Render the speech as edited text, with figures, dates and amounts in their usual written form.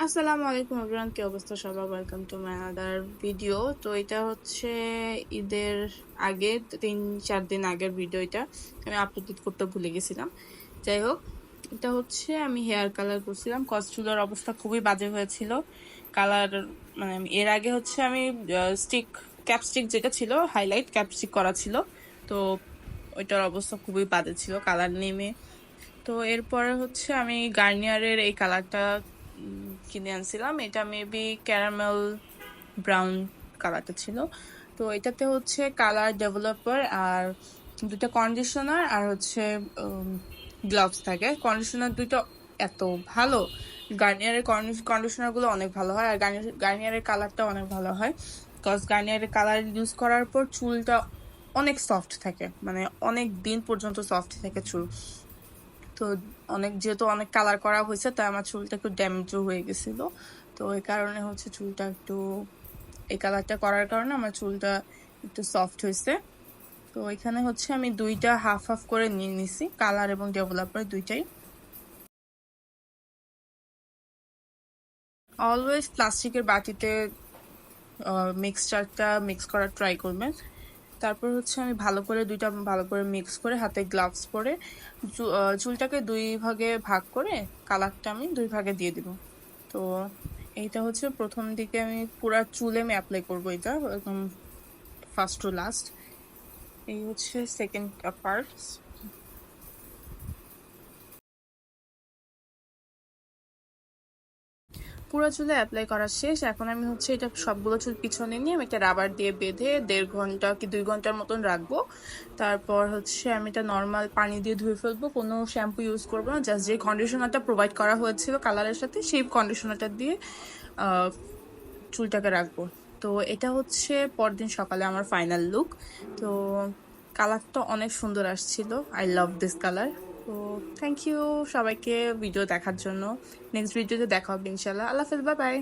আসসালামু আলাইকুম এভরিওয়ান, কি অবস্থা সবার? Welcome to my another video. তো এটা হচ্ছে ঈদের আগে 3-4 দিন আগের ভিডিও। এটা আমি আপলোড করতে ভুলে গেছিলাম। যাই হোক, এটা হচ্ছে আমি হেয়ার কালার করছিলাম। চুলের অবস্থা খুবই বাজে হয়েছিল। কালার মানে এর আগে হচ্ছে আমি ক্যাপস্টিক যেটা ছিল, হাইলাইট ক্যাপস্টিক করা ছিল। তো ওইটার অবস্থা খুবই বাজে ছিল, কালার নেমে। তো এরপরে হচ্ছে আমি গার্নিয়ারের এই কালারটা কিনে আনছিলাম। এটা মেবি ক্যারামেল ব্রাউন কালারটা ছিল। তো এটাতে হচ্ছে কালার ডেভেলপার আর দুটো কন্ডিশনার আর হচ্ছে গ্লাভস থাকে। কন্ডিশনার দুটো এত ভালো, গার্নিয়ারের কন্ডিশনার গুলো অনেক ভালো হয় আর গার্নিয়ারের কালারটা অনেক ভালো হয়। বিকজ গার্নিয়ারের কালার ইউজ করার পর চুলটা অনেক সফট থাকে, মানে অনেক দিন পর্যন্ত সফট থাকে চুল। তো যেহেতু অনেক কালার করা হয়েছে তাই আমার চুলটা একটু ড্যামেজও হয়ে গেছিল। তো এই কারণে হচ্ছে চুলটা একটু, এই কালারটা করার কারণে আমার চুলটা একটু সফট হয়েছে। তো এখানে হচ্ছে আমি দুইটা হাফ হাফ করে নিয়ে নিছি, কালার এবং ডেভেলপার দুইটাই। অলওয়েজ প্লাস্টিকের বাটিতে মিক্সচারটা মিক্স করার ট্রাই করবেন। তারপর হচ্ছে আমি দুইটা ভালো করে মিক্স করে হাতে গ্লাভস পরে চুলটাকে দুই ভাগে ভাগ করে কালারটা আমি দুই ভাগে দিয়ে দিব। তো এইটা হচ্ছে প্রথম দিকে আমি পুরা চুলে আমি অ্যাপ্লাই করবো, এটা একদম ফার্স্ট টু লাস্ট। এই হচ্ছে সেকেন্ড পার্ট। পুরো চুলে অ্যাপ্লাই করা শেষ। এখন আমি হচ্ছে এটা সবগুলো চুল পিছনে নিয়ে আমি একটা রাবার দিয়ে বেঁধে 1.5 ঘন্টা কি 2 ঘন্টার মতন রাখবো। তারপর হচ্ছে আমি এটা নর্মাল পানি দিয়ে ধুয়ে ফেলবো, কোনো শ্যাম্পু ইউজ করবো না। জাস্ট যে কন্ডিশনারটা প্রোভাইড করা হয়েছিল কালারের সাথে, সেই কন্ডিশনারটা দিয়ে চুলটাকে রাখবো। তো এটা হচ্ছে পরদিন সকালে আমার ফাইনাল লুক। তো কালারটা অনেক সুন্দর আসছিল। I love this colour. তো থ্যাংক ইউ সবাইকে ভিডিও দেখার জন্য। নেক্সট ভিডিওতে দেখা হবে ইনশাল্লাহ। আল্লাহ হাফেজ, বাই বাই।